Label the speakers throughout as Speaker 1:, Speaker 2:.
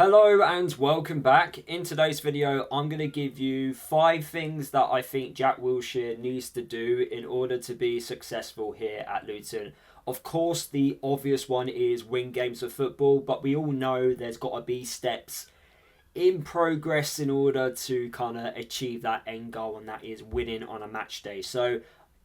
Speaker 1: Hello and welcome back. In today's video, I'm going to give you 5 things that I think Jack Wilshere needs to do in order to be successful here at Luton. Of course, the obvious one is win games of football, but we all know there's got to be steps in progress in order to kind of achieve that end goal, and that is winning on a match day. So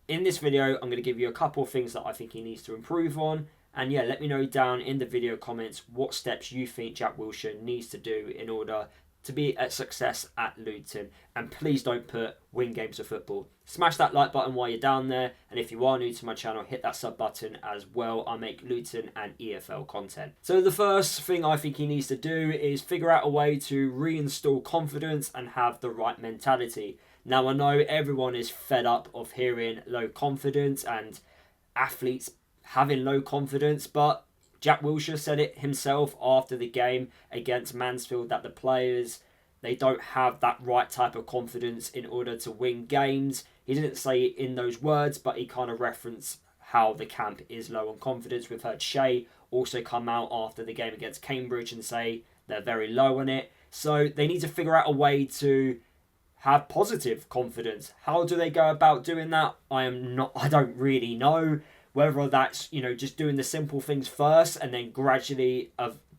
Speaker 1: in this video, I'm going to give you a couple of things that I think he needs to improve on. And yeah, let me know down in the video comments what steps you think Jack Wilshere needs to do in order to be a success at Luton. And please don't put win games of football. Smash that like button while you're down there. And if you are new to my channel, hit that sub button as well. I make Luton and EFL content. So the first thing I think he needs to do is figure out a way to reinstall confidence and have the right mentality. Now, I know everyone is fed up of hearing low confidence and athletes having low confidence, but Jack Wilshere said it himself after the game against Mansfield that the players, they don't have that right type of confidence in order to win games. He didn't say it in those words, but he kind of referenced how the camp is low on confidence. We've heard Shea also come out after the game against Cambridge and say they're very low on it. So they need to figure out a way to have positive confidence. How do they go about doing that? I don't really know. Whether that's, just doing the simple things first and then gradually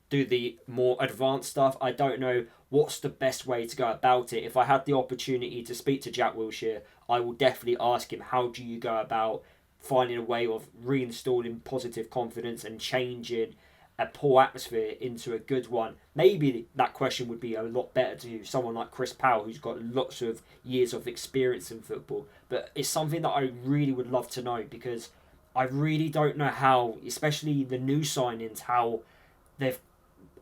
Speaker 1: do the more advanced stuff. I don't know what's the best way to go about it. If I had the opportunity to speak to Jack Wilshere, I will definitely ask him, how do you go about finding a way of reinstalling positive confidence and changing a poor atmosphere into a good one? Maybe that question would be a lot better to someone like Chris Powell, who's got lots of years of experience in football. But it's something that I really would love to know, because I really don't know how, especially the new signings, how they've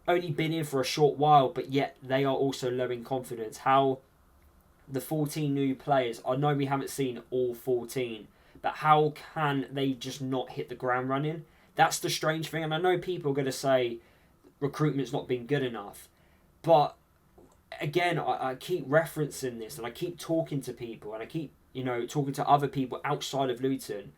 Speaker 1: only been in for a short while, but yet they are also low in confidence. How the 14 new players, I know we haven't seen all 14, but how can they just not hit the ground running? That's the strange thing. And I know people are going to say recruitment's not been good enough. But again, I keep referencing this and I keep talking to people and I keep, talking to other people outside of Luton.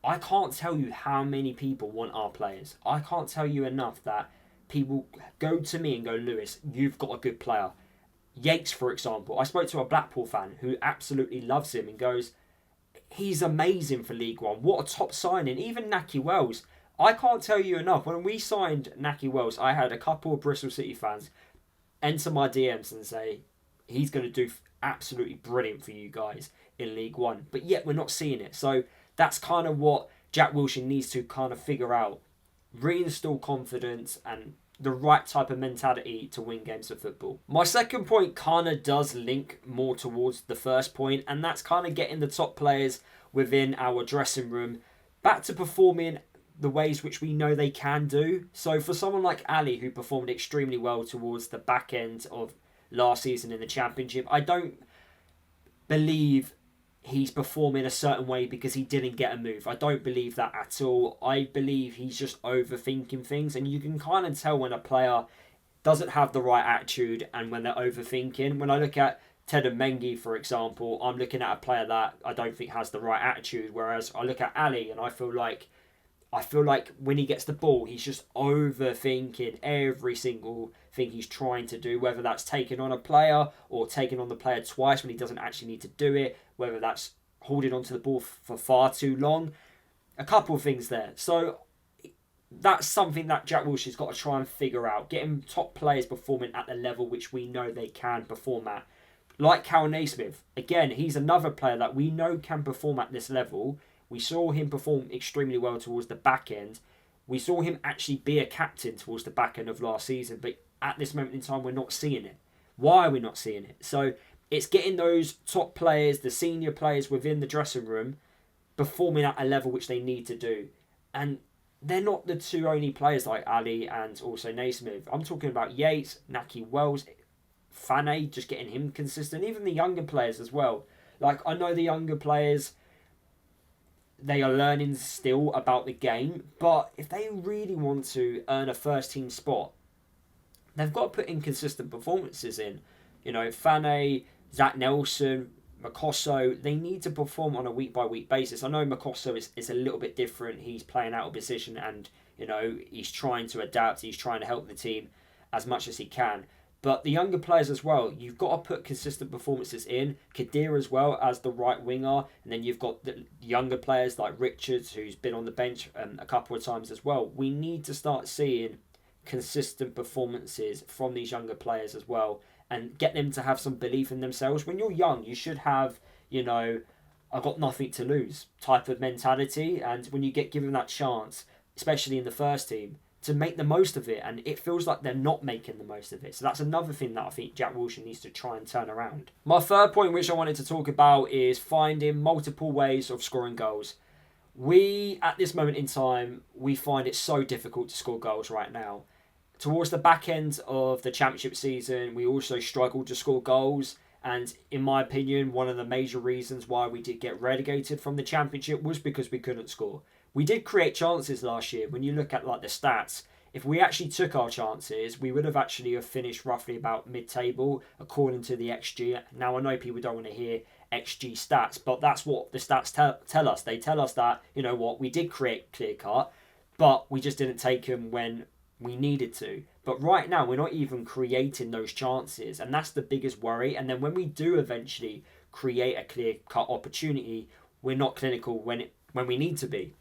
Speaker 1: I can't tell you how many people want our players. I can't tell you enough that people go to me and go, Lewis, you've got a good player. Yates, for example. I spoke to a Blackpool fan who absolutely loves him and goes, he's amazing for League One. What a top signing. Even Nahki Wells. I can't tell you enough. When we signed Nahki Wells, I had a couple of Bristol City fans enter my DMs and say, he's going to do absolutely brilliant for you guys in League One. But yet we're not seeing it. So that's kind of what Jack Wilshere needs to kind of figure out. Reinstall confidence and the right type of mentality to win games of football. My second point kind of does link more towards the first point, and that's kind of getting the top players within our dressing room back to performing the ways which we know they can do. So for someone like Ali, who performed extremely well towards the back end of last season in the Championship, I don't believe he's performing a certain way because he didn't get a move. I don't believe that at all. I believe he's just overthinking things, and you can kind of tell when a player doesn't have the right attitude and when they're overthinking. When I look at Ted Mengi, for example, I'm looking at a player that I don't think has the right attitude, whereas I look at Ali and I feel like when he gets the ball, he's just overthinking every single thing he's trying to do, whether that's taking on a player or taking on the player twice when he doesn't actually need to do it, whether that's holding onto the ball for far too long. A couple of things there. So that's something that Jack Wilshere's got to try and figure out. Getting top players performing at the level which we know they can perform at. Like Cal Naismith. Again, he's another player that we know can perform at this level. We saw him perform extremely well towards the back end. We saw him actually be a captain towards the back end of last season. But at this moment in time, we're not seeing it. Why are we not seeing it? So it's getting those top players, the senior players within the dressing room, performing at a level which they need to do. And they're not the two only players like Ali and also Naismith. I'm talking about Yates, Nahki Wells, Fane, just getting him consistent. Even the younger players as well. Like, I know the younger players, they are learning still about the game, but if they really want to earn a first team spot, they've got to put inconsistent performances in. Fane, Zach Nelson, Makosso, they need to perform on a week by week basis. I know Makosso is a little bit different. He's playing out of position and, he's trying to adapt. He's trying to help the team as much as he can. But the younger players as well, you've got to put consistent performances in. Kadir as well as the right winger. And then you've got the younger players like Richards, who's been on the bench a couple of times as well. We need to start seeing consistent performances from these younger players as well, and get them to have some belief in themselves. When you're young, you should have, I've got nothing to lose type of mentality. And when you get given that chance, especially in the first team, to make the most of it, and it feels like they're not making the most of it. So that's another thing that I think Jack Wilshere needs to try and turn around. My third point, which I wanted to talk about, is finding multiple ways of scoring goals. We, at this moment in time, we find it so difficult to score goals right now. Towards the back end of the championship season, we also struggled to score goals. And in my opinion, one of the major reasons why we did get relegated from the championship was because we couldn't score. We did create chances last year. When you look at the stats, if we actually took our chances, we would have actually finished roughly about mid-table according to the XG. Now, I know people don't want to hear XG stats, but that's what the stats tell us. They tell us that, we did create clear cut, but we just didn't take them when we needed to. But right now, we're not even creating those chances, and that's the biggest worry. And then when we do eventually create a clear-cut opportunity, we're not clinical when we need to be.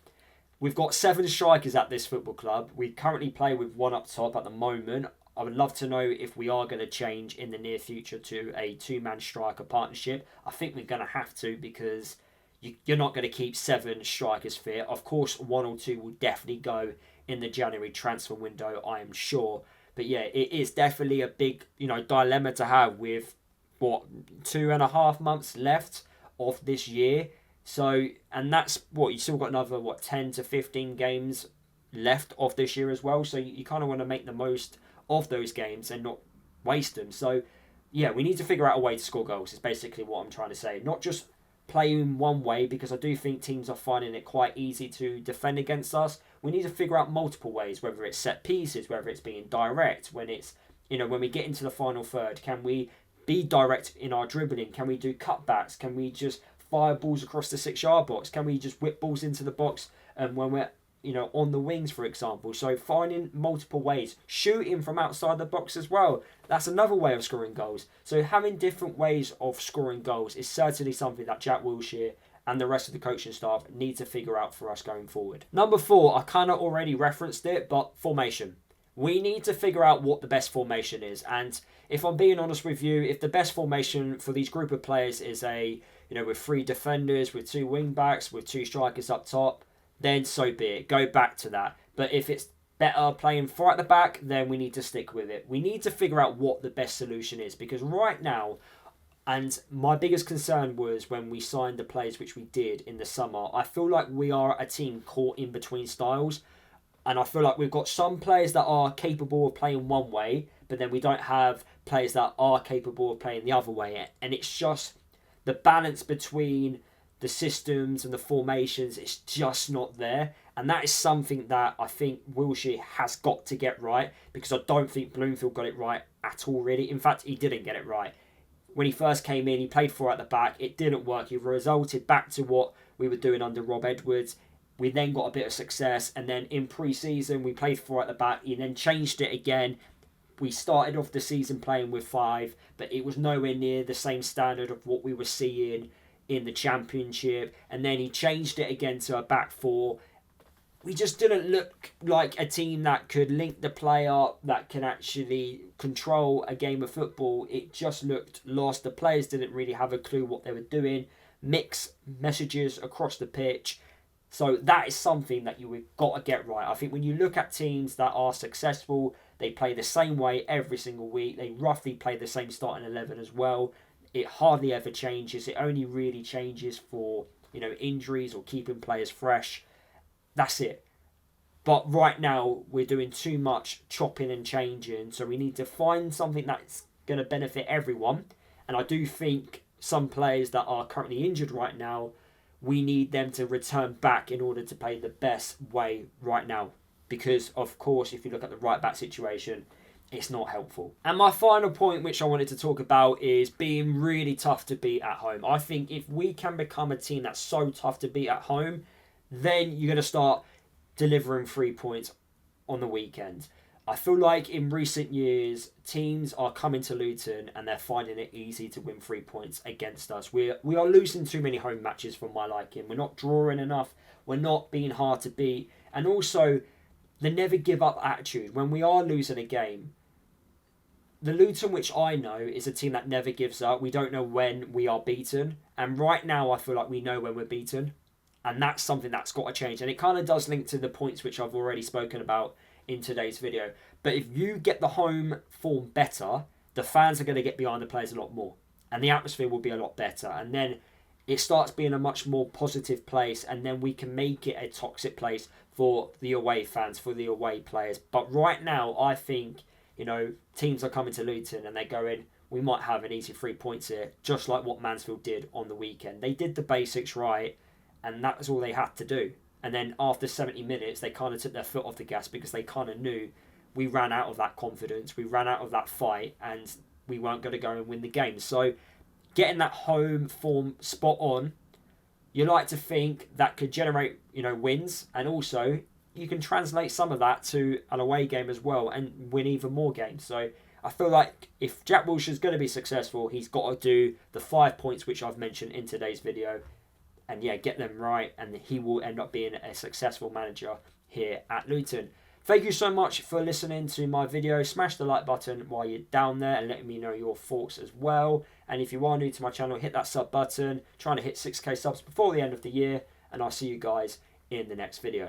Speaker 1: We've got 7 strikers at this football club. We currently play with 1 up top at the moment. I would love to know if we are going to change in the near future to a 2-man striker partnership. I think we're going to have to, because you're not going to keep 7 strikers fit. Of course, 1 or 2 will definitely go in the January transfer window, I am sure. But yeah, it is definitely a big, dilemma to have with 2.5 months left of this year. So, and that's you still got another 10 to 15 games left of this year as well. So you kind of want to make the most of those games and not waste them. So yeah, we need to figure out a way to score goals is basically what I'm trying to say. Not just playing one way, because I do think teams are finding it quite easy to defend against us. We need to figure out multiple ways, whether it's set pieces, whether it's being direct, when it's, when we get into the final third, can we be direct in our dribbling? Can we do cutbacks? Can we just fire balls across the 6-yard box? Can we just whip balls into the box when we're on the wings, for example? So finding multiple ways, shooting from outside the box as well, that's another way of scoring goals. So having different ways of scoring goals is certainly something that Jack Wilshere and the rest of the coaching staff need to figure out for us going forward. Number 4, I kind of already referenced it, but formation. We need to figure out what the best formation is. And if I'm being honest with you, if the best formation for these group of players is with 3 defenders, with 2 wing backs, with 2 strikers up top, then so be it. Go back to that. But if it's better playing 4 at the back, then we need to stick with it. We need to figure out what the best solution is, because right now, and my biggest concern was when we signed the players which we did in the summer, I feel like we are a team caught in between styles. And I feel like we've got some players that are capable of playing one way, but then we don't have players that are capable of playing the other way. And it's just the balance between the systems and the formations, it's just not there. And that is something that I think Wilshere has got to get right, because I don't think Bloomfield got it right at all, really. In fact, he didn't get it right. When he first came in, he played 4 at the back. It didn't work. He resulted back to what we were doing under Rob Edwards. We then got a bit of success, and then in pre-season, we played 4 at the back. He then changed it again. We started off the season playing with 5, but it was nowhere near the same standard of what we were seeing in the Championship. And then he changed it again to a back 4. We just didn't look like a team that could link the play up, that can actually control a game of football. It just looked lost. The players didn't really have a clue what they were doing. Mixed messages across the pitch. So that is something that you've got to get right. I think when you look at teams that are successful, they play the same way every single week. They roughly play the same starting 11 as well. It hardly ever changes. It only really changes for, injuries or keeping players fresh. That's it. But right now, we're doing too much chopping and changing. So we need to find something that's going to benefit everyone. And I do think some players that are currently injured right now, we need them to return back in order to play the best way right now. Because, of course, if you look at the right-back situation, it's not helpful. And my final point, which I wanted to talk about, is being really tough to beat at home. I think if we can become a team that's so tough to beat at home, then you're going to start delivering 3 points on the weekend. I feel like in recent years, teams are coming to Luton and they're finding it easy to win 3 points against us. We are losing too many home matches for my liking. We're not drawing enough. We're not being hard to beat. And also, the never give up attitude. When we are losing a game, the Luton which I know is a team that never gives up. We don't know when we are beaten. And right now, I feel like we know when we're beaten. And that's something that's got to change. And it kind of does link to the points which I've already spoken about in today's video. But if you get the home form better, the fans are going to get behind the players a lot more. And the atmosphere will be a lot better. And then it starts being a much more positive place. And then we can make it a toxic place for the away fans, for the away players. But right now, I think, teams are coming to Luton and they're going, we might have an easy 3 points here. Just like what Mansfield did on the weekend. They did the basics right. And that was all they had to do. And then after 70 minutes, they kind of took their foot off the gas because they kind of knew we ran out of that confidence. We ran out of that fight and we weren't going to go and win the game. So getting that home form spot on, you like to think that could generate, wins. And also you can translate some of that to an away game as well and win even more games. So I feel like if Jack Wilshere is going to be successful, he's got to do the 5 points which I've mentioned in today's video. And get them right, and he will end up being a successful manager here at Luton. Thank you so much for listening to my video. Smash the like button while you're down there and letting me know your thoughts as well. And if you are new to my channel, hit that sub button. Trying to hit 6k subs before the end of the year, and I'll see you guys in the next video.